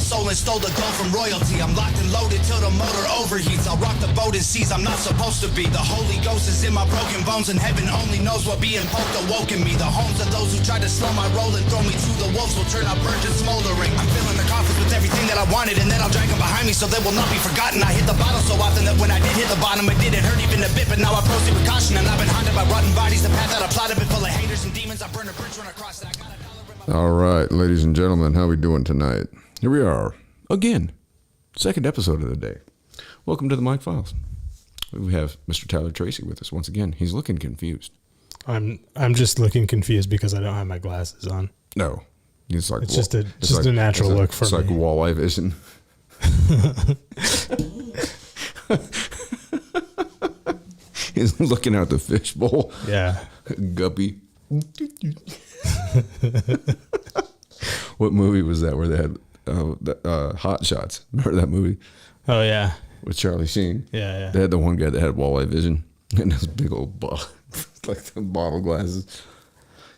soul and stole the gold from royalty. I'm locked and loaded till the motor overheats. I'll rock the boat and seas I'm not supposed to be. The Holy Ghost is in my broken bones, and heaven only knows what being poked awoke in me. The homes of those who tried to slow my roll and throw me to the wolves will turn out burnt and smoldering. I'm filling the coffins with everything that I wanted, and then I'll drag them behind me so they will not be forgotten. I hit the bottle so often that when I did hit the bottom, it didn't hurt even a bit, but now I proceed with caution, and I've been haunted by rotten bodies. The path that I plotted been full of haters and demons. I burned a bridge when I crossed that. All right, ladies and gentlemen, how we doing tonight? Here we are, again, second episode of the day. Welcome to the Mike Files. We have Mr. Tyler Tracy with us once again. He's looking confused. I'm just looking confused because I don't have my glasses on. No, it's like just a natural look for me. It's like walleye vision. He's looking out the fishbowl. Yeah, guppy. What movie was that where they had Hot Shots? Remember that movie? Oh, yeah. With Charlie Sheen? Yeah. They had the one guy that had walleye vision and those big old like the bottle glasses.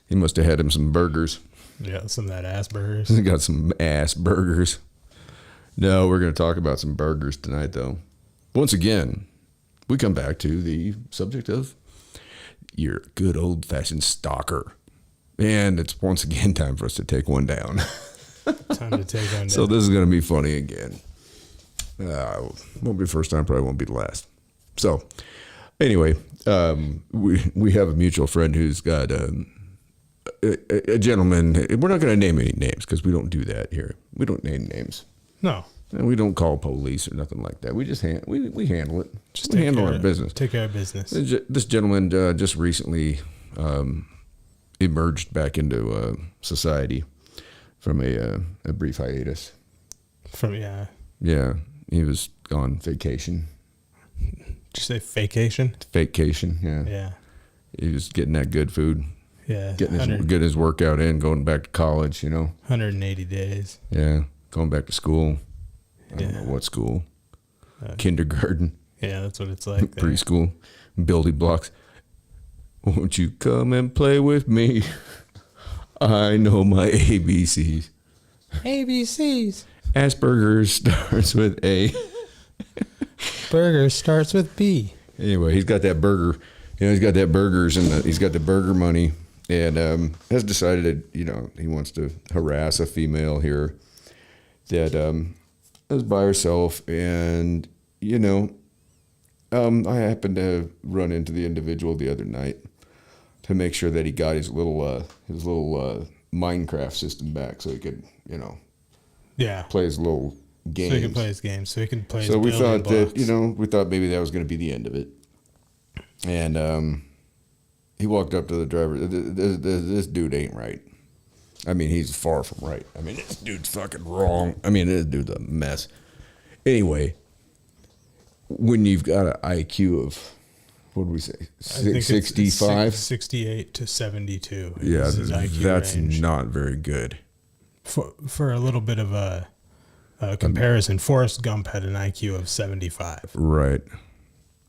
He must have had him some burgers. Yeah, some of that ass burgers. He got some ass burgers. No, we're going to talk about some burgers tonight, though. Once again, we come back to the subject of your good old-fashioned stalker. And it's once again time for us to take one down. Time to take one down. So this is going to be funny again. Won't be the first time, probably won't be the last. So anyway, we have a mutual friend who's got a gentleman. We're not going to name any names because we don't do that here. We don't name names. No. And we don't call police or nothing like that. We just we handle it. Just handle our business. Take care of business. This gentleman just recently emerged back into society from a brief hiatus. Yeah, he was on vacation. Did you say vacation? Vacation, yeah. Yeah. He was getting that good food. Yeah. Getting his workout in, going back to college, 180 days. Yeah, going back to school. I don't know what school. Kindergarten. Yeah, that's what it's like. Preschool. Building blocks. Won't you come and play with me? I know my ABCs. ABCs. Asperger's starts with A. Burger starts with B. Anyway, he's got that burger. He's got that burgers and he's got the burger money, and has decided that he wants to harass a female here that is by herself, and I happened to run into the individual the other night to make sure that he got his little Minecraft system back, so he could play his little games. So he can play his games. So he can play. So we thought that we thought maybe that was going to be the end of it, and he walked up to the driver. This dude ain't right. I mean, he's far from right. I mean, this dude's fucking wrong. I mean, this dude's a mess. Anyway, when you've got an IQ of, what did we say, 65? 68 to 72. Yeah, that's range. Not very good. For a little bit of a comparison, Forrest Gump had an IQ of 75. Right.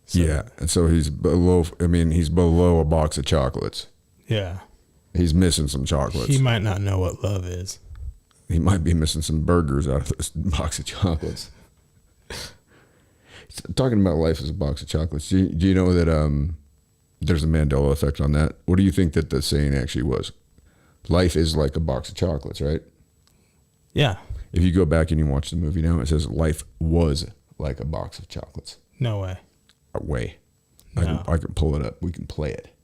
So, yeah, and so he's below a box of chocolates. Yeah. He's missing some chocolates. He might not know what love is. He might be missing some burgers out of this box of chocolates. Talking about life as a box of chocolates, do you know that there's a Mandela effect on that? What do you think that the saying actually was? Life is like a box of chocolates, right? Yeah. If you go back and you watch the movie now, it says life was like a box of chocolates. No way. No. I can pull it up. We can play it.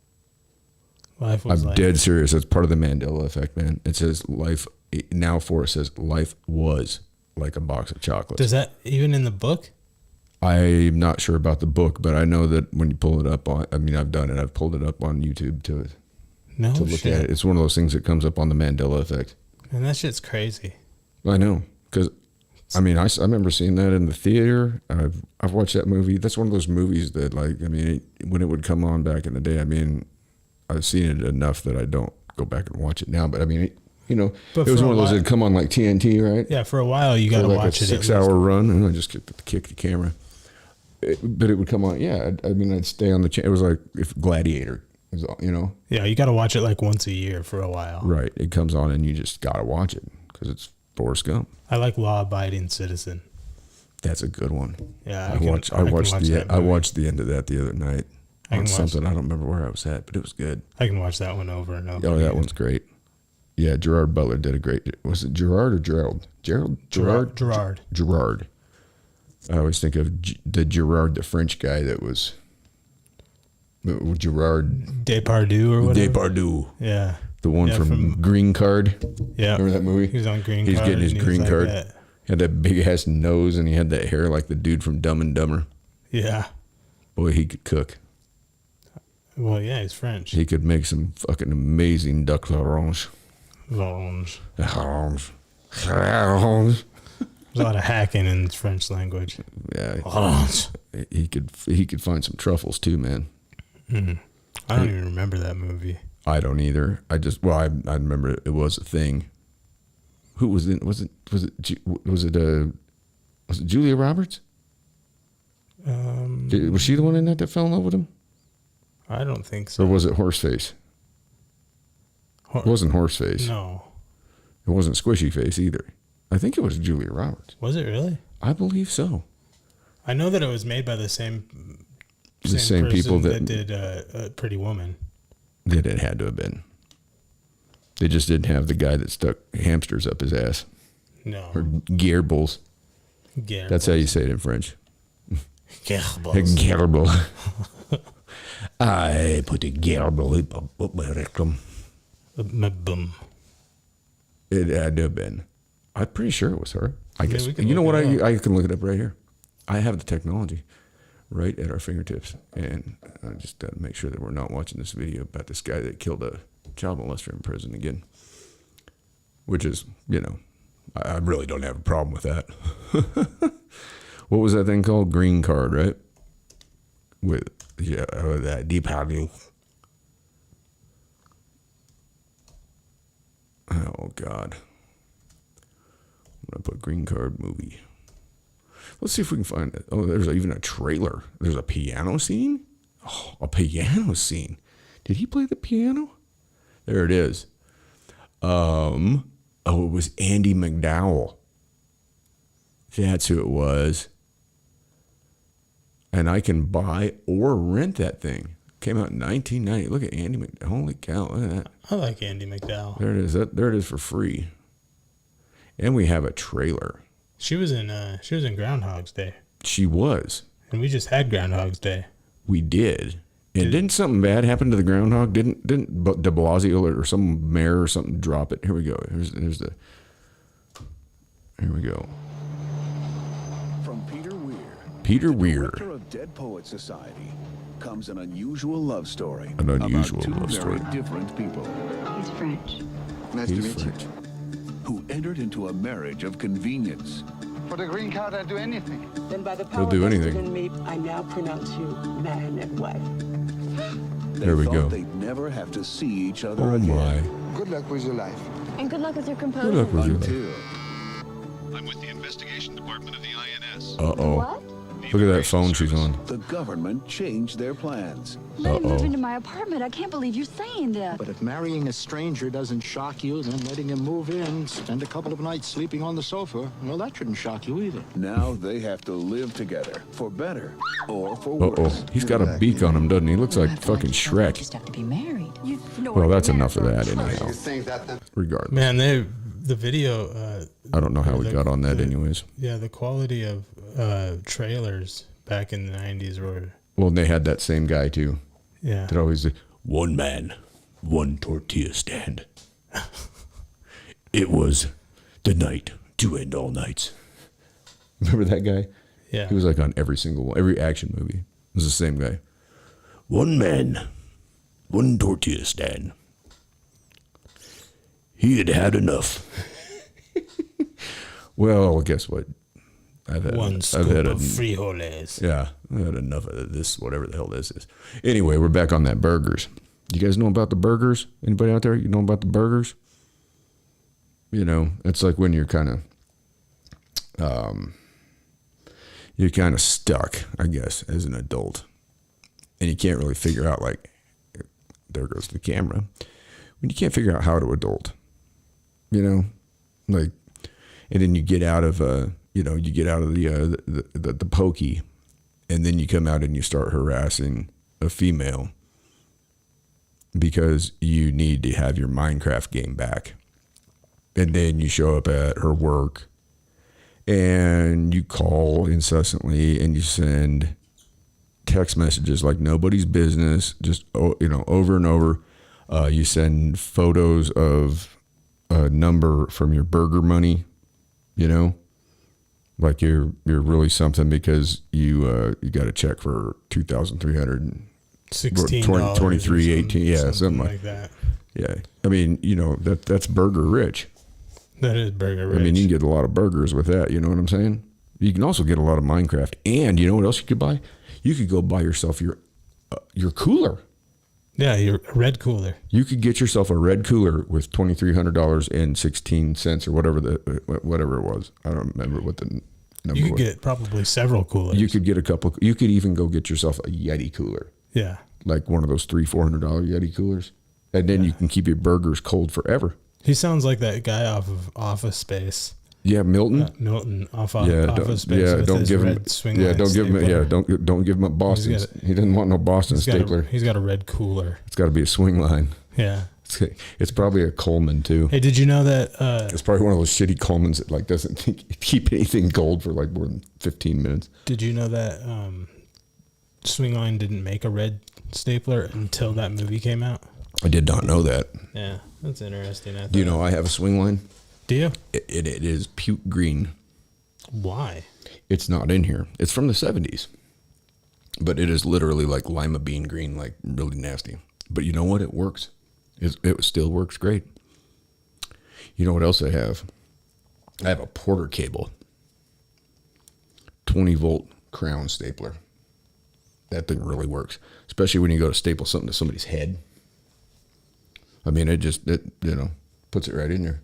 Life was I'm dead serious. That's part of the Mandela effect, man. It says life, now Forrest says life was like a box of chocolates. Does that even in the book? I'm not sure about the book, but I know that when you pull it up on, I've done it. I've pulled it up on YouTube to look at it. It's one of those things that comes up on the Mandela effect. And that shit's crazy. I know, because I remember seeing that in the theater. I've watched that movie. That's one of those movies that, when it would come on back in the day, I've seen it enough that I don't go back and watch it now. But it was one of those that come on like TNT, right? Yeah, for a while you got to watch it. 6-hour run, and I just kick the camera. But it would come on. Yeah, I'd stay on the channel. It was like if Gladiator, Yeah, you got to watch it like once a year for a while. Right. It comes on, and you just got to watch it because it's Forrest Gump. I like Law Abiding Citizen. That's a good one. Yeah, I watched the end of that the other night on something. I don't remember where I was at, but it was good. I can watch that one over and over. Oh, that one's great. Yeah, Gerard Butler did a great. Was it Gerard or Gerald? Gerard. I always think of the Gerard, the French guy that was Gerard Depardieu or whatever. Depardieu. Yeah. The one from Green Card. Yeah. Remember that movie? He was on Green Card. He's getting his green card. Like He had that big ass nose and he had that hair like the dude from Dumb and Dumber. Yeah. Boy, he could cook. Well, yeah, he's French. He could make some fucking amazing duck orange. Orange. Orange. There's a lot of hacking in French language. Yeah. Orange. He could find some truffles too, man. Mm. I don't even remember that movie. I don't either. I remember it was a thing. Who was it? Was it Julia Roberts? Was she the one in that fell in love with him? I don't think so. Or was it Horseface? It wasn't Horseface. No. It wasn't Squishy Face either. I think it was Julia Roberts. Was it really? I believe so. I know that it was made by the same people that did Pretty Woman. That it had to have been. They just didn't have the guy that stuck hamsters up his ass. No. Or gearballs. Gearballs. That's how you say it in French. Gearballs. Gearball. I put a gearball up my rectum. It had to have been. I'm pretty sure it was her. I guess. You know what? I can look it up right here. I have the technology right at our fingertips. And I just got to make sure that we're not watching this video about this guy that killed a child molester in prison again. Which is, I really don't have a problem with that. What was that thing called? Green Card, right? With, that deep value. Oh, God. I'm going to put Green Card movie. Let's see if we can find it. Oh, there's even a trailer. There's a piano scene? Oh, a piano scene. Did he play the piano? There it is. It was Andy McDowell. That's who it was. And I can buy or rent that thing. Came out in 1990. Look at Andy McDowell. Holy cow, look at that. I like Andy McDowell. There it is. There it is for free. And we have a trailer. She was in Groundhog's Day. She was. And we just had Groundhog's Day. We did. And didn't something bad happen to the groundhog? Didn't de Blasio or some mayor or something drop it? Here we go. Here we go. From Peter Weir. Director of Dead Poets Society, comes an unusual love story. An unusual about two love story. very different people. He's French. Nice to meet French. you. Who entered into a marriage of convenience. For the green card, I'd do anything. Then by the power He'll do vested anything. in me, I now pronounce you man and wife. They There we thought go. they'd never have to see each other Oh, again. my. Good luck with your life. And good luck with your composure. Good luck with you. Until I'm with the investigation department of the INS. Uh-oh. What? Look at that phone she's on. the government changed their plans. Let him move Uh-oh. into my apartment. I can't believe you're saying that. But if marrying a stranger doesn't shock you, then letting him move in, spend a couple of nights sleeping on the sofa, well, that shouldn't shock you either. Now they have to live together, for better or for Uh-oh. worse. He's got a beak on him, doesn't he? Looks like fucking Shrek. Just have to be married. You know Well, what that's you're enough of married that for. anyhow. You think that then? Regardless. Man, the video. I don't know how we got on that anyways. Yeah, the quality of trailers back in the 90s were. Well, and they had that same guy too. Yeah. That always one man, one tortilla stand. It was the night to end all nights. Remember that guy? Yeah. He was like on every action movie. It was the same guy. One man, one tortilla stand. He had had enough. Well, guess what? One scoop of frijoles. Yeah, I've had enough of this, whatever the hell this is. Anyway, we're back on that burgers. You guys know about the burgers? Anybody out there? You know about the burgers? You know, it's like when you're kind of stuck, I guess, as an adult. And you can't really figure out, like, there goes the camera. When you can't figure out how to adult. You know? Like, and then you get out of the pokey, and then you come out and you start harassing a female because you need to have your Minecraft game back. And then you show up at her work and you call incessantly and you send text messages like nobody's business, just, over and over. You send photos of a number from your burger money, like you're really something because you got a check for $2,316, $23.18, something like that. Yeah, I mean, that's burger rich. That is burger rich. I mean, you can get a lot of burgers with that. You know what I'm saying? You can also get a lot of Minecraft, and you know what else you could buy? You could go buy yourself your cooler. Yeah, your red cooler. You could get yourself a red cooler with $2,300.16 or whatever it was. I don't remember what the number was. You could get probably several coolers. You could get a couple. You could even go get yourself a Yeti cooler. Yeah, like one of those $300-$400 Yeti coolers, and then you can keep your burgers cold forever. He sounds like that guy off of Office Space. Yeah, Milton. Milton off Office Space. Yeah, with don't his give him. red Swingline Yeah, don't give him. stapler. Yeah, don't give him a Boston. He doesn't want no Boston stapler. He's got a red cooler. It's got to be a Swingline. Yeah. It's probably a Coleman too. Hey, did you know that? It's probably one of those shitty Colemans that like doesn't keep anything cold for like more than 15 minutes. Did you know that Swingline didn't make a red stapler until that movie came out? I did not know that. Yeah, that's interesting. Do you know I have a Swingline? Do you? It is puke green. Why? It's not in here. It's from the 70s. But it is literally like lima bean green, like really nasty. But you know what? It works. It still works great. You know what else I have? I have a Porter cable. 20-volt crown stapler. That thing really works. Especially when you go to staple something to somebody's head. I mean, it puts it right in there.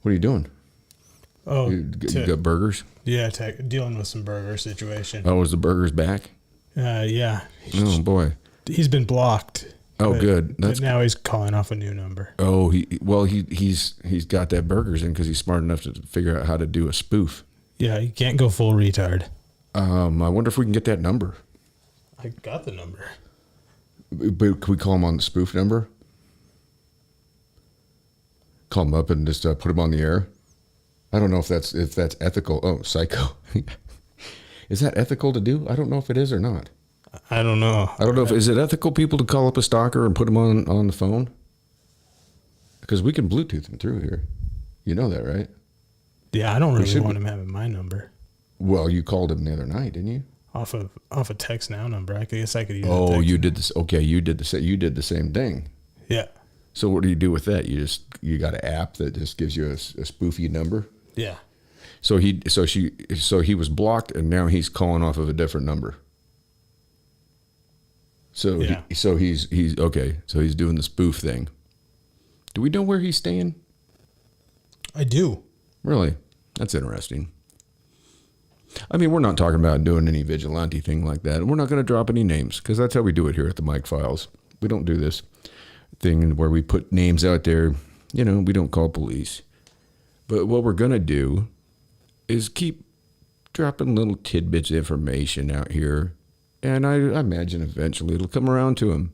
What are you doing? Oh, you got burgers? Yeah, dealing with some burger situation. Oh, is the burgers back? Yeah. Oh boy, he's been blocked. Oh, good. But now he's calling off a new number. Oh, he's got that burgers in because he's smart enough to figure out how to do a spoof. Yeah, you can't go full retard. I wonder if we can get that number. I got the number. But can we call him on the spoof number? Call him up and just put him on the air. I don't know if that's ethical. Oh, psycho. Is that ethical to do? I don't know if it is or not. I don't know. I don't know if is it ethical people to call up a stalker and put him on the phone? Because we can Bluetooth him through here. You know that, right? Yeah, I don't really want him having my number. Well, you called him the other night, didn't you? Off a text now number. I guess I could use. Oh, you did this. Okay, you did the same thing. Yeah. So what do you do with that? You got an app that just gives you a spoofy number. Yeah. So he was blocked, and now he's calling off of a different number. So yeah. He's okay. So he's doing the spoof thing. Do we know where he's staying? I do. Really? That's interesting. I mean, we're not talking about doing any vigilante thing like that. We're not going to drop any names because that's how we do it here at the Mike Files. We don't do this thing where we put names out there. We don't call police. But what we're going to do is keep dropping little tidbits of information out here. And I imagine eventually it'll come around to him.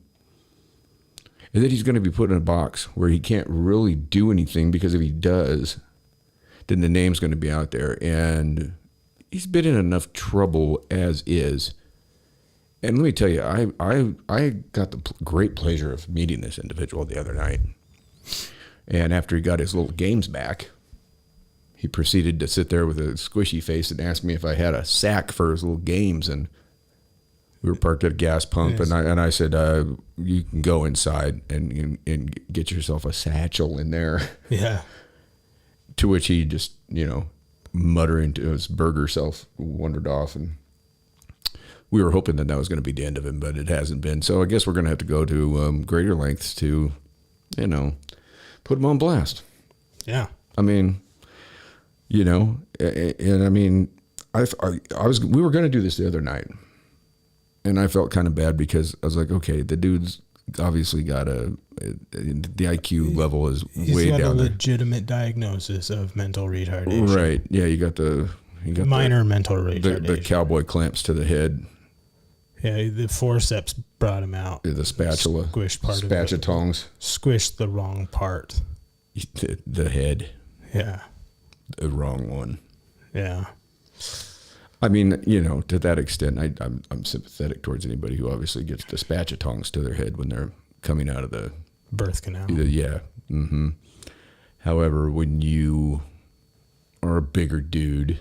And then he's going to be put in a box where he can't really do anything because if he does, then the name's going to be out there. And he's been in enough trouble as is. And let me tell you, I got the great pleasure of meeting this individual the other night. And after he got his little games back, he proceeded to sit there with a squishy face and ask me if I had a sack for his little games. And we were parked at a gas pump, yes. and I said, you can go inside and get yourself a satchel in there. Yeah. To which he just, muttering to his burger self, wandered off. And we were hoping that was going to be the end of him, but it hasn't been. So I guess we're going to have to go to greater lengths to, put him on blast. Yeah. I mean, and I mean, we were going to do this the other night. And I felt kind of bad because I was like, okay, the dude's obviously got the IQ level is He's way got down a there. legitimate diagnosis of mental retardation. Right. Yeah, you got minor mental retardation. the cowboy clamps to the head. Yeah, the forceps brought him out. The spatula. Squished part of it. Spatutongs. Squished the wrong part. The head. Yeah. The wrong one. Yeah. I mean, to that extent, I'm sympathetic towards anybody who obviously gets the spatutongs to their head when they're coming out of the birth canal. Yeah. Mm-hmm. However, when you are a bigger dude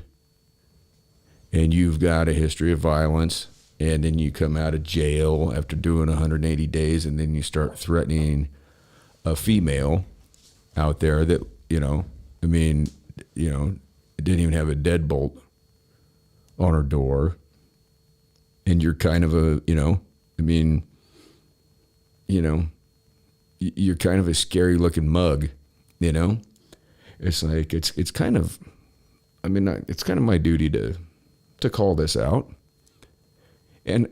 and you've got a history of violence, and then you come out of jail after doing 180 days, and then you start threatening a female out there that, didn't even have a deadbolt on her door, and you're kind of you're kind of a scary looking mug, It's like, it's kind of my duty to call this out. And,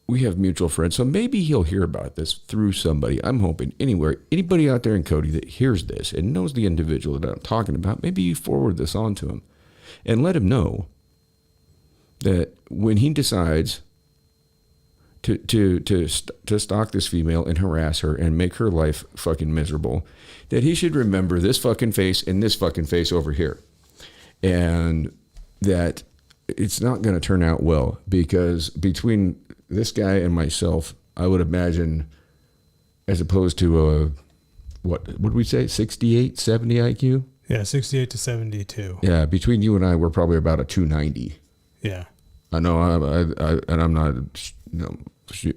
we have mutual friends, so maybe he'll hear about this through somebody. I'm hoping anybody out there in Cody that hears this and knows the individual that I'm talking about, maybe you forward this on to him and let him know that when he decides to stalk this female and harass her and make her life fucking miserable, that he should remember this fucking face and this fucking face over here. And that it's not going to turn out well, because between this guy and myself, I would imagine, as opposed to what would we say, 68, 70 IQ? Yeah, 68 to 72. Yeah, between you and I, we're probably about a 290. Yeah. I know, and I'm not,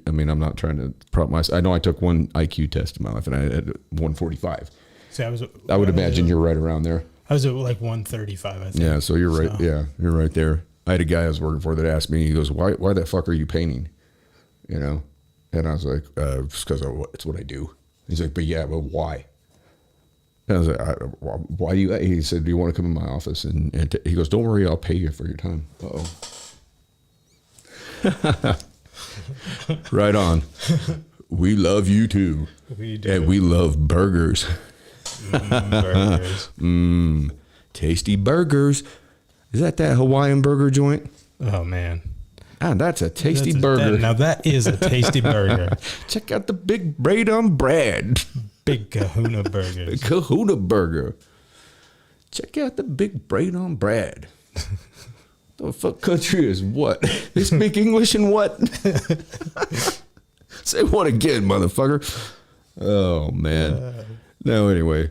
I'm not trying to prop myself. I know I took one IQ test in my life, and I had 145. See, I would imagine you're right around there. I was at like 135, I think. Yeah, so you're right. Yeah, you're right there. I had a guy I was working for that asked me, he goes, why the fuck are you painting? And I was like, just because it's what I do. He's like, but why? And I was like, why do you, he said, do you want to come in my office? And he goes, don't worry, I'll pay you for your time. Uh-oh. Right on. We love you too. We do. And we love burgers. Burgers. Tasty burgers. Is that Hawaiian Burger joint? Oh, man. Ah, that's a tasty burger. Now that is a tasty burger. Check out the big braid on bread. Big kahuna burgers. Kahuna burger. Check out the big braid on bread. The fuck country is what? They speak English and what? Say what again, motherfucker. Oh, man. No, anyway,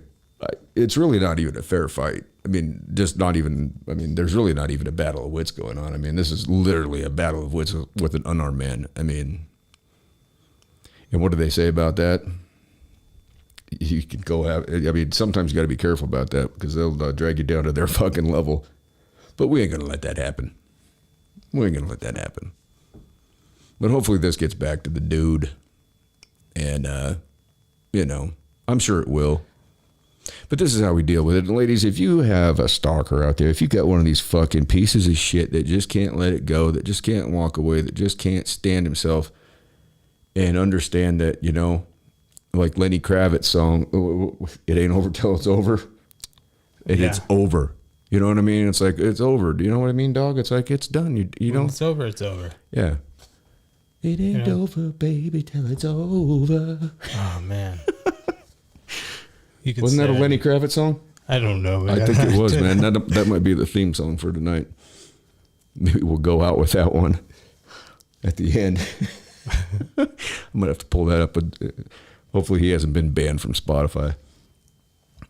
it's really not even a fair fight. There's really not even a battle of wits going on. This is literally a battle of wits with an unarmed man. And what do they say about that? You can go out. Sometimes you got to be careful about that, because they'll drag you down to their fucking level. But we ain't going to let that happen. But hopefully this gets back to the dude. And, I'm sure it will. But this is how we deal with it. And ladies, if you have a stalker out there, if you got one of these fucking pieces of shit that just can't let it go, that just can't walk away, that just can't stand himself and understand that, like Lenny Kravitz's song, it ain't over till it's over. It's over. You know what I mean? It's like, it's over. Do you know what I mean, dog? It's like, it's done. You know? It's over. It's over. Yeah. It ain't over, baby, till it's over. Oh, man. Wasn't that a Lenny Kravitz song? I don't know, man. I think it was, man. That might be the theme song for tonight. Maybe we'll go out with that one at the end. I'm going to have to pull that up. But hopefully he hasn't been banned from Spotify.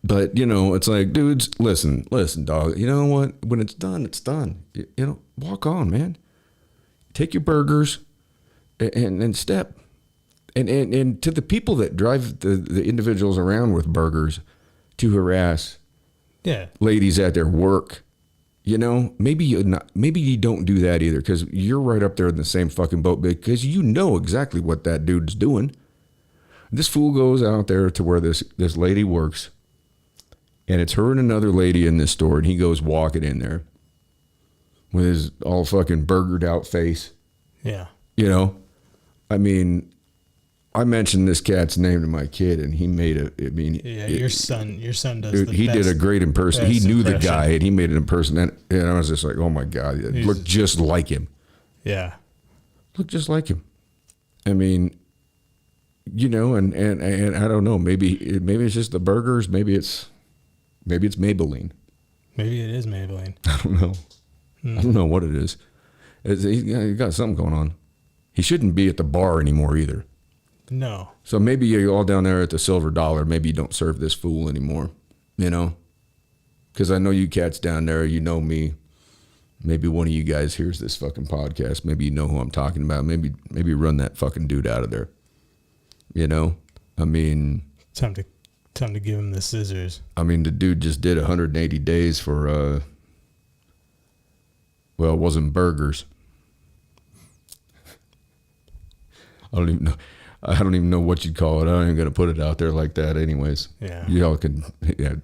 But, it's like, dudes, listen, dog. You know what? When it's done, it's done. Walk on, man. Take your burgers and step. And to the people that drive the individuals around with burgers to harass ladies at their work, maybe you don't do that either, because you're right up there in the same fucking boat, because you know exactly what that dude's doing. This fool goes out there to where this lady works, and it's her and another lady in this store, and he goes walking in there with his all fucking burgered out face. Yeah. I mentioned this cat's name to my kid, and he made a. I mean, Yeah, your son does. Dude, The he did a great impression. He best knew the impression. guy, and he made an impression. And I was just like, "Oh my god, it looked just like him." Yeah, Looked just like him. I mean, you know, and I don't know. Maybe it's just the burgers. Maybe it's Maybelline. maybe it is Maybelline. I don't know. I don't know what it is. He got something going on. He shouldn't be at the bar anymore either. No, So maybe you're all down there at the Silver Dollar. Maybe you don't serve this fool anymore, you know? Because I know you cats down there. You know me. Maybe one of you guys hears this fucking podcast. Maybe you know who I'm talking about. Maybe run that fucking dude out of there. You know? I mean... time to give him the scissors. I mean, the dude just did 180 days for, well, it wasn't burgers. I don't even know what you'd call it. I ain't even gonna put it out there like that anyways. Yeah. Y'all can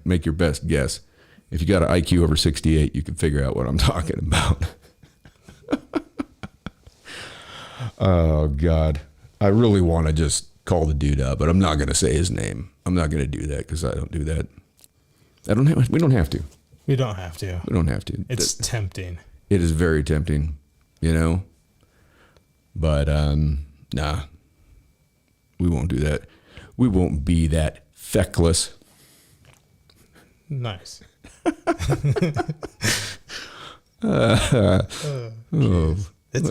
make your best guess. If you got an IQ over 68, you can figure out what I'm talking about. Oh God. I really want to just call the dude up, but I'm not gonna say his name. I'm not gonna do that because I don't do that. We don't have to. We don't have to. We don't have to. It's tempting. It is very tempting, you know? But nah. We won't do that. We won't be that feckless. Nice. It's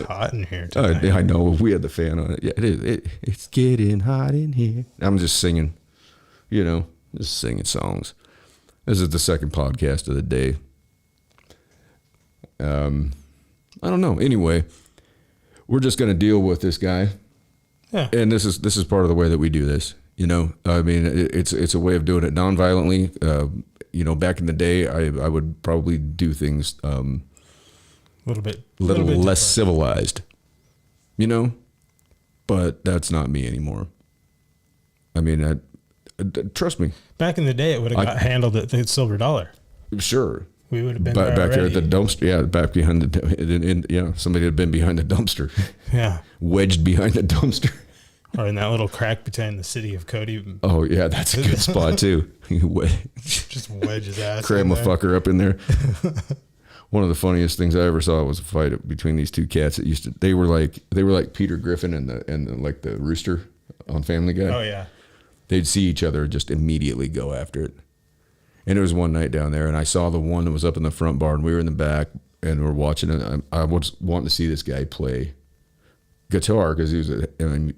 hot in here tonight. I know. We had the fan on it. Yeah, it is. It's getting hot in here. I'm just singing, you know, just singing songs. This is the second podcast of the day. I don't know. Anyway, we're just going to deal with this guy. Yeah. And this is part of the way that we do this. You know, I mean, it's a way of doing it nonviolently. You know, back in the day, I would probably do things a little bit less different. civilized. You know, but that's not me anymore. I mean, trust me. Back in the day, it would have got handled at the Silver Dollar. Sure. We would have been back there here at the already. dumpster. Yeah, back behind the somebody had been behind the dumpster. Yeah. Wedged behind the dumpster. Or in that little crack between the city of Cody. Oh yeah, that's a good spot too. Just wedge his ass. Cram in a there. fucker up in there. One of the funniest things I ever saw was a fight between these two cats that they were like Peter Griffin and like the rooster on Family Guy. Oh yeah. They'd see each other and just immediately go after it. And it was one night down there, and I saw the one that was up in the front bar, and we were in the back, and we're watching it. I was wanting to see this guy play guitar because he was,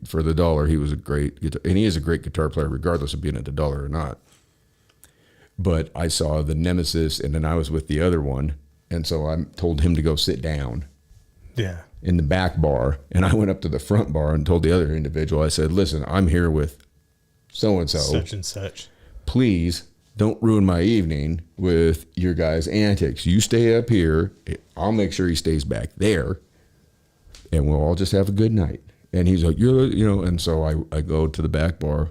for the dollar, he was a great guitar, and he is a great guitar player, regardless of being at the dollar or not. But I saw the nemesis, and then I was with the other one, and so I told him to go sit down. Yeah. In the back bar, and I went up to the front bar and told the other individual, I said, "Listen, I'm here with so-and-so. Such and such. Please don't ruin my evening with your guys' antics. You stay up here. I'll make sure he stays back there, and we'll all just have a good night." And he's like, and so I go to the back bar,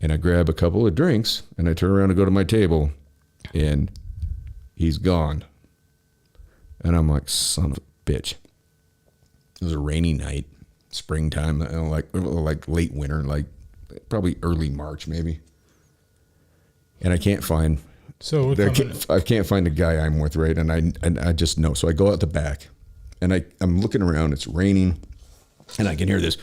and I grab a couple of drinks, and I turn around and go to my table, and he's gone. And I'm like, son of a bitch. It was a rainy night, springtime, like late winter, like probably early March maybe. And I can't find. So I can't find the guy I'm with, right? And I just know. So I go out the back, and I'm looking around. It's raining, and I can hear this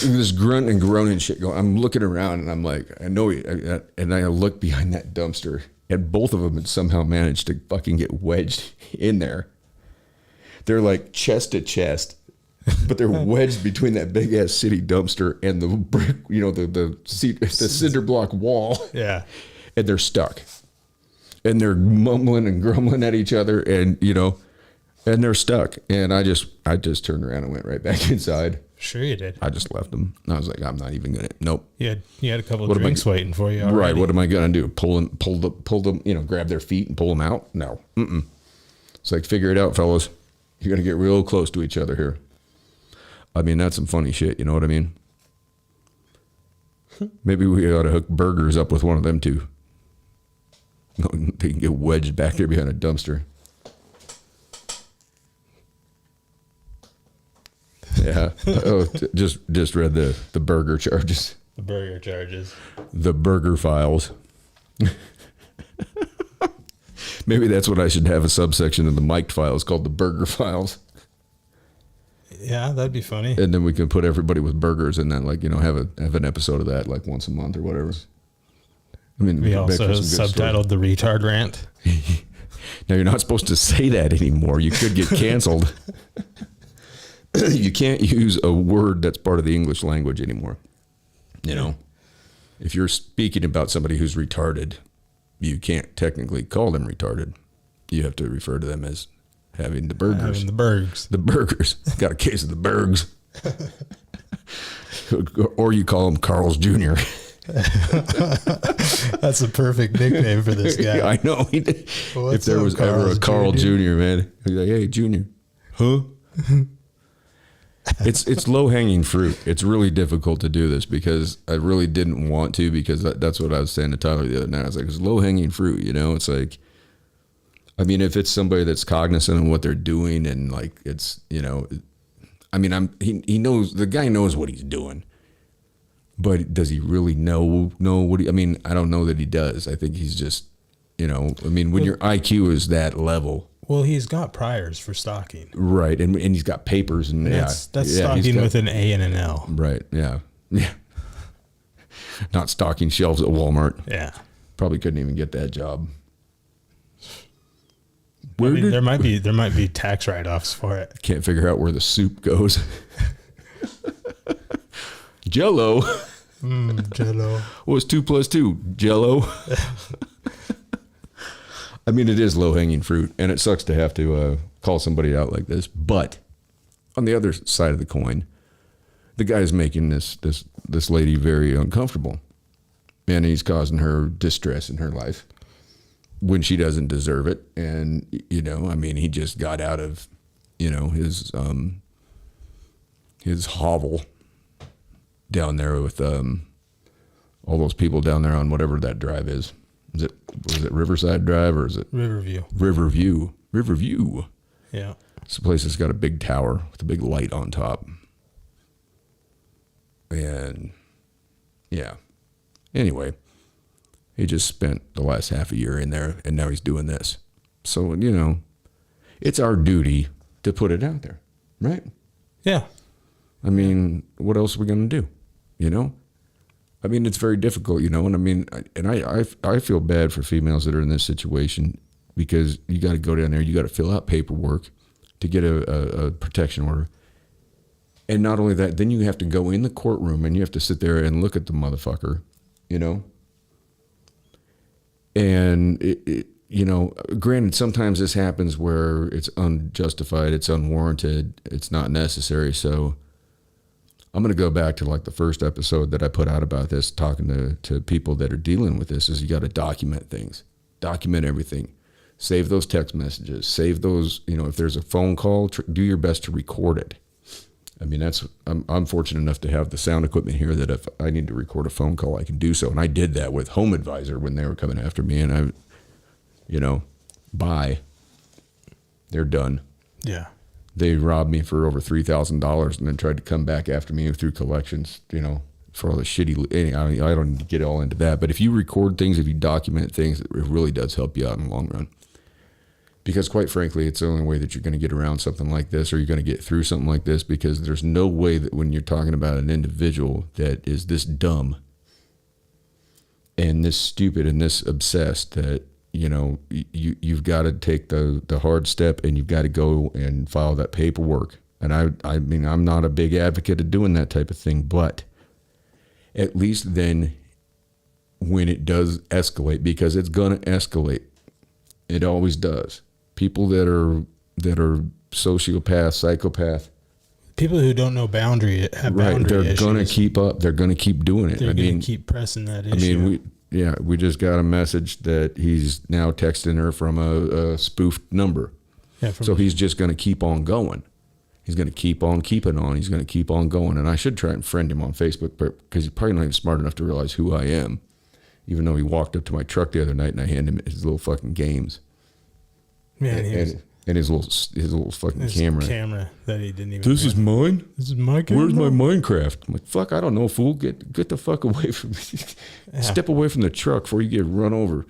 this grunt and groaning shit going. I'm looking around, and I'm like, I know. And I look behind that dumpster, and both of them had somehow managed to fucking get wedged in there. They're like chest to chest. But they're wedged between that big ass city dumpster and the brick, the cinder block wall. Yeah. And they're stuck. And they're mumbling and grumbling at each other, and and they're stuck. And I just turned around and went right back inside. Sure you did. I just left them. I was like, I'm not even gonna. Nope. You had a couple of drinks waiting for you already. Right. What am I gonna do? Pull them, grab their feet and pull them out? No. It's like, figure it out, fellas. You're gonna get real close to each other here. I mean, that's some funny shit. You know what I mean? Maybe we ought to hook burgers up with one of them too. They can get wedged back there behind a dumpster. Just read the burger charges. The burger charges. The burger files. Maybe that's what I should have a subsection of the mic'd files called the burger files. Yeah, that'd be funny. And then we can put everybody with burgers and then have an episode of that like once a month or whatever. I mean, we also subtitled the retard rant. Now you're not supposed to say that anymore. You could get canceled. You can't use a word that's part of the English language anymore. If you're speaking about somebody who's retarded, you can't technically call them retarded. You have to refer to them as having the burgers. Having the burgs. The burgers. Got a case of the burgs. Or you call him Carl's Jr. That's a perfect nickname for this guy. I know. If there was ever a Carl Jr., man, he'd be like, hey, Junior. Huh? It's low-hanging fruit. It's really difficult to do this because I really didn't want to, because that's what I was saying to Tyler the other night. I was like, it's low-hanging fruit, It's like, I mean, if it's somebody that's cognizant of what they're doing and like it's, I mean, he knows, the guy knows what he's doing. But does he really know what I mean, I don't know that he does. I think he's just, I mean, when your IQ is that level. Well, he's got priors for stalking. Right. And he's got papers and that's stalking with an A and an L. Right. Yeah. Yeah. Not stocking shelves at Walmart. Yeah. Probably couldn't even get that job. There might be tax write-offs for it. Can't figure out where the soup goes. Jell-O. Jell-O. What's 2 + 2? Jell-O. I mean, it is low-hanging fruit, and it sucks to have to call somebody out like this. But on the other side of the coin, the guy's making this lady very uncomfortable, and he's causing her distress in her life when she doesn't deserve it. And I mean, he just got out of his hovel down there with all those people down there on whatever that drive is. Was it Riverside Drive or is it Riverview? Riverview. Yeah. It's a place that's got a big tower with a big light on top. And yeah. Anyway, he just spent the last half a year in there and now he's doing this. So, it's our duty to put it out there, right? Yeah. I mean, what else are we going to do? I mean, it's very difficult, and I mean, I feel bad for females that are in this situation because you got to go down there, you got to fill out paperwork to get a protection order. And not only that, then you have to go in the courtroom and you have to sit there and look at the motherfucker, And, granted, sometimes this happens where it's unjustified, it's unwarranted, it's not necessary. So I'm going to go back to like the first episode that I put out about this, talking to people that are dealing with this, is you got to document things, document everything, save those text messages, save those, if there's a phone call, do your best to record it. I mean, I'm fortunate enough to have the sound equipment here that if I need to record a phone call, I can do so. And I did that with Home Advisor when they were coming after me, and bye. They're done. Yeah. They robbed me for over $3,000 and then tried to come back after me through collections, for all the shitty, I don't need to get all into that. But if you record things, if you document things, it really does help you out in the long run. Because quite frankly, it's the only way that you're going to get around something like this, or you're going to get through something like this, because there's no way that when you're talking about an individual that is this dumb and this stupid and this obsessed that, you've got to take the hard step and you've got to go and file that paperwork. And I mean, I'm not a big advocate of doing that type of thing, but at least then when it does escalate, because it's going to escalate, it always does. People that are sociopath, psychopath, people who don't know have boundary they're issues. Going to keep up. They're going to keep doing it. They're going to keep pressing that issue. I mean, we just got a message that he's now texting her from a spoofed number. Yeah, so he's just going to keep on going. He's going to keep on keeping on. He's going to keep on going. And I should try and friend him on Facebook, because he's probably not even smart enough to realize who I am, even though he walked up to my truck the other night and I handed him his little fucking games. Man, And his little fucking His camera that he didn't even. This is mine. This is my camera. Where's my Minecraft? I'm like, fuck, I don't know, fool. Get the fuck away from me. Yeah. Step away from the truck before you get run over.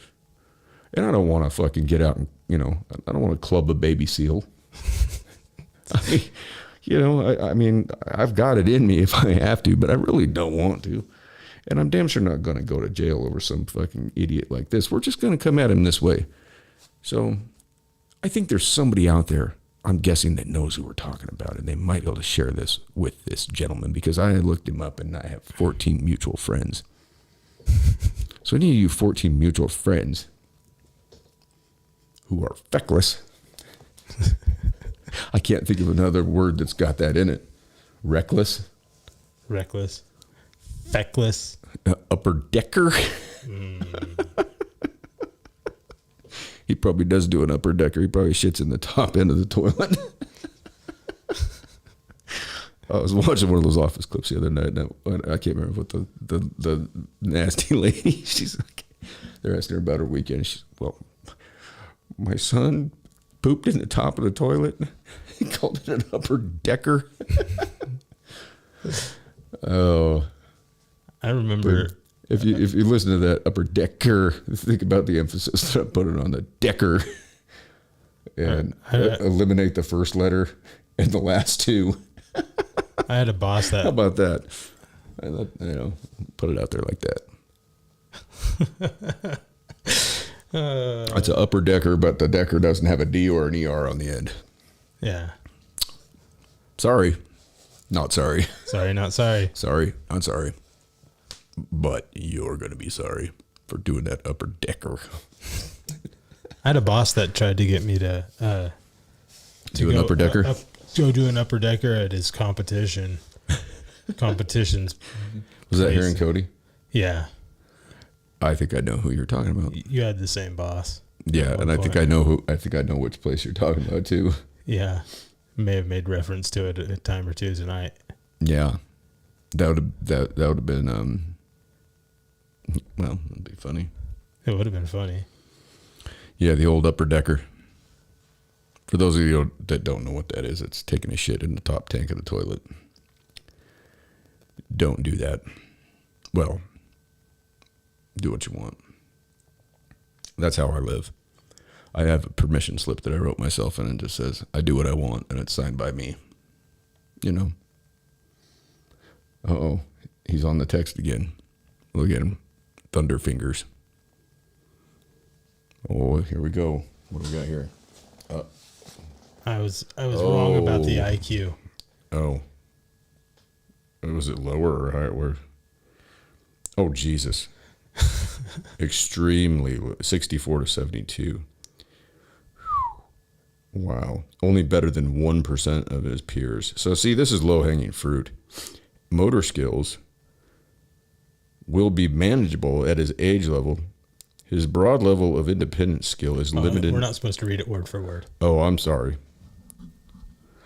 And I don't want to fucking get out and, I don't want to club a baby seal. I mean, I've got it in me if I have to, but I really don't want to. And I'm damn sure not going to go to jail over some fucking idiot like this. We're just going to come at him this way. So I think there's somebody out there, I'm guessing, that knows who we're talking about, and they might be able to share this with this gentleman, because I looked him up and I have 14 mutual friends. So any of you 14 mutual friends who are feckless, I can't think of another word that's got that in it. Reckless. Feckless. Upper decker. He probably does do an upper decker. He probably shits in the top end of the toilet. I was watching one of those Office clips the other night, and I can't remember what the nasty lady, she's like, they're asking her about her weekend. She's, well, my son pooped in the top of the toilet. He called it an upper decker. Oh. I remember. If you listen to that, upper decker, think about the emphasis that I put it on the decker, and eliminate the first letter and the last two. I had a boss that. How about that? Put it out there like that. It's an upper decker, but the decker doesn't have a D or an ER on the end. Yeah. Sorry. Not sorry. Sorry, not sorry. Sorry, not sorry. But you're going to be sorry for doing that upper decker. I had a boss that tried to get me to do an upper decker? Go do an upper decker at his competitions. Was that here in Cody? Yeah. I think I know who you're talking about. You had the same boss. Yeah, and I think I know which place you're talking about too. Yeah. May have made reference to it a time or two tonight. Yeah. That would have been well, it'd be funny. It would have been funny. Yeah, the old upper decker. For those of you that don't know what that is, it's taking a shit in the top tank of the toilet. Don't do that. Well, do what you want. That's how I live. I have a permission slip that I wrote myself, and it just says, I do what I want, and it's signed by me. Uh-oh. He's on the text again. Look at him. Thunder fingers. Oh, here we go. What do we got here? I was wrong about the IQ. Oh. Was it lower or higher? Oh, Jesus. Extremely low. 64 to 72. Wow. Only better than 1% of his peers. So, see, this is low-hanging fruit. Motor skills will be manageable at his age level. His broad level of independent skill is limited. We're not supposed to read it word for word. Oh, I'm sorry.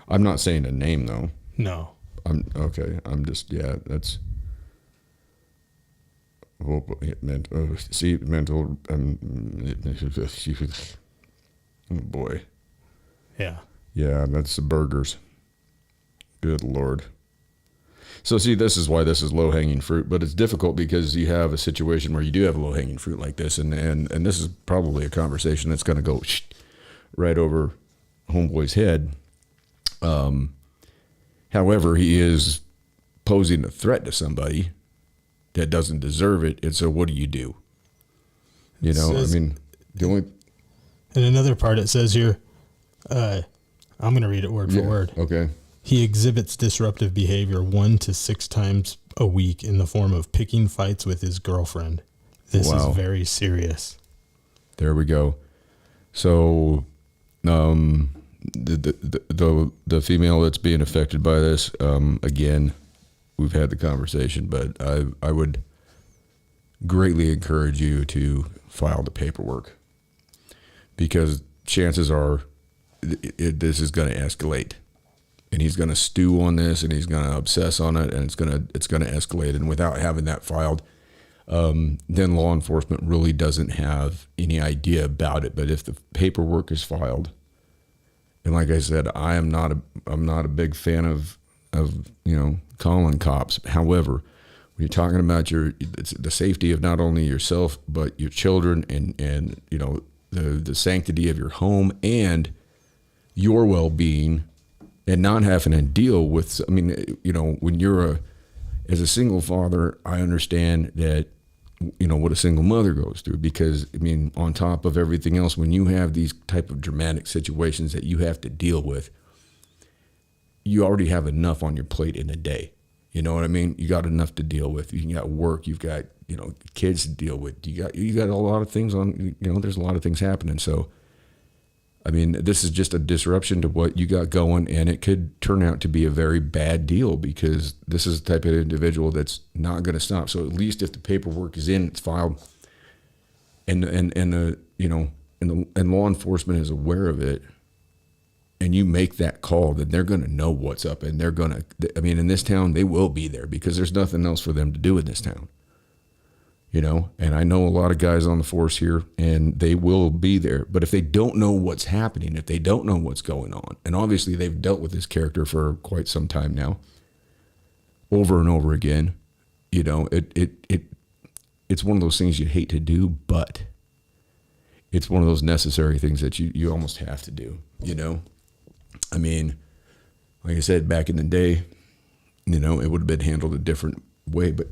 I'm not saying a name, though. No. I'm okay. I'm just, that's. Oh, mental. Oh, boy. Yeah. Yeah, that's the burgers. Good Lord. So see, this is why this is low-hanging fruit, but it's difficult because you have a situation where you do have low-hanging fruit like this, and this is probably a conversation that's going to go right over homeboy's head. However, he is posing a threat to somebody that doesn't deserve it, and so what do you do? The only... In another part, it says here, I'm going to read it word for word. Okay. He exhibits disruptive behavior 1 to 6 times a week in the form of picking fights with his girlfriend. This is very serious. There we go. So, the female that's being affected by this, again, we've had the conversation, but I would greatly encourage you to file the paperwork, because chances are this is going to escalate. And he's going to stew on this, and he's going to obsess on it, and it's going to escalate. And without having that filed, then law enforcement really doesn't have any idea about it. But if the paperwork is filed, And like I said, I'm not a big fan of calling cops. However, when you're talking about the safety of not only yourself but your children and the sanctity of your home and your well-being, and not having to deal with, when you're as a single father, I understand that, what a single mother goes through, because on top of everything else, when you have these type of dramatic situations that you have to deal with, you already have enough on your plate in a day. You know what I mean? You got enough to deal with. You got work, you've got, kids to deal with. You got a lot of things on, there's a lot of things happening. So, this is just a disruption to what you got going, and it could turn out to be a very bad deal, because this is the type of individual that's not going to stop. So at least if the paperwork is in, it's filed, and law enforcement is aware of it, and you make that call, then they're going to know what's up, and they're going to. In this town, they will be there because there's nothing else for them to do in this town. And I know a lot of guys on the force here, and they will be there. But if they don't know what's happening, if they don't know what's going on, and obviously they've dealt with this character for quite some time now, over and over again, it's one of those things you hate to do, but it's one of those necessary things that you almost have to do, like I said, back in the day, it would have been handled a different way, but,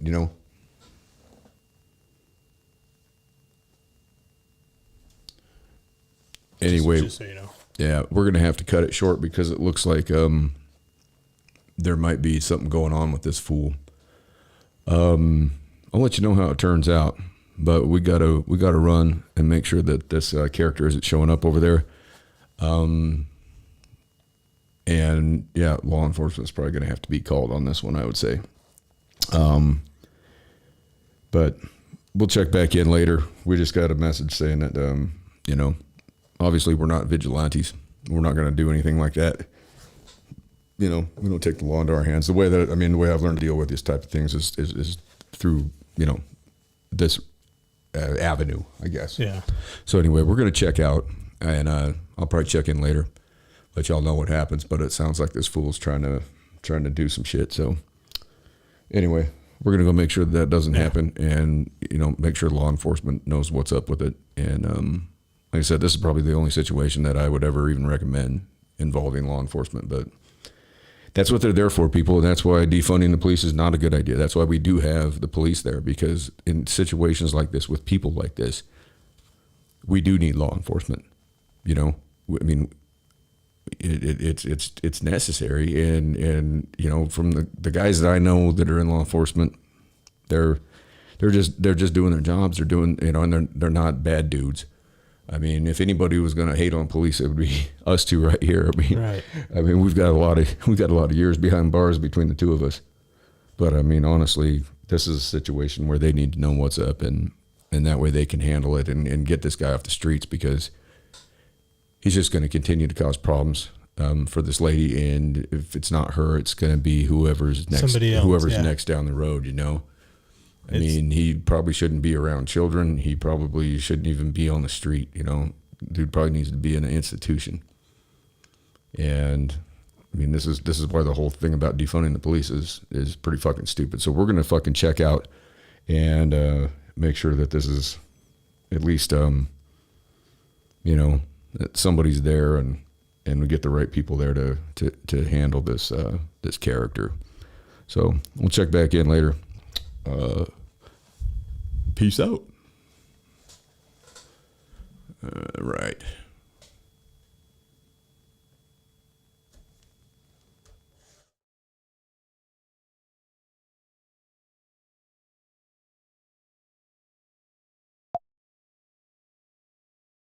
anyway, just so you know. Yeah, we're going to have to cut it short because it looks like there might be something going on with this fool. I'll let you know how it turns out, but we gotta run and make sure that this character isn't showing up over there. And yeah, law enforcement's probably going to have to be called on this one, I would say. But we'll check back in later. We just got a message saying that obviously we're not vigilantes. We're not going to do anything like that. We don't take the law into our hands. The way I've learned to deal with these type of things is through, this avenue, I guess. Yeah. So anyway, we're going to check out, and I'll probably check in later, let y'all know what happens. But it sounds like this fool's trying to do some shit. So anyway, we're going to go make sure that doesn't happen, and, make sure law enforcement knows what's up with it. And, like I said, this is probably the only situation that I would ever even recommend involving law enforcement, but that's what they're there for, people. And that's why defunding the police is not a good idea. That's why we do have the police there, because in situations like this, with people like this, we do need law enforcement. It's necessary. And from the guys that I know that are in law enforcement, they're just doing their jobs. They're doing, and they're not bad dudes. If anybody was going to hate on police, it would be us two right here. Right. We've got a lot of years behind bars between the two of us. But honestly, this is a situation where they need to know what's up, and that way they can handle it and get this guy off the streets, because he's just going to continue to cause problems for this lady. And if it's not her, it's going to be whoever's next. Somebody else, next down the road. He probably shouldn't be around children. He probably shouldn't even be on the street. Dude probably needs to be in an institution. And this is why the whole thing about defunding the police is pretty fucking stupid. So we're gonna fucking check out and make sure that this is at least that somebody's there, and we get the right people there to handle this this character. So we'll check back in later. Peace out. Right.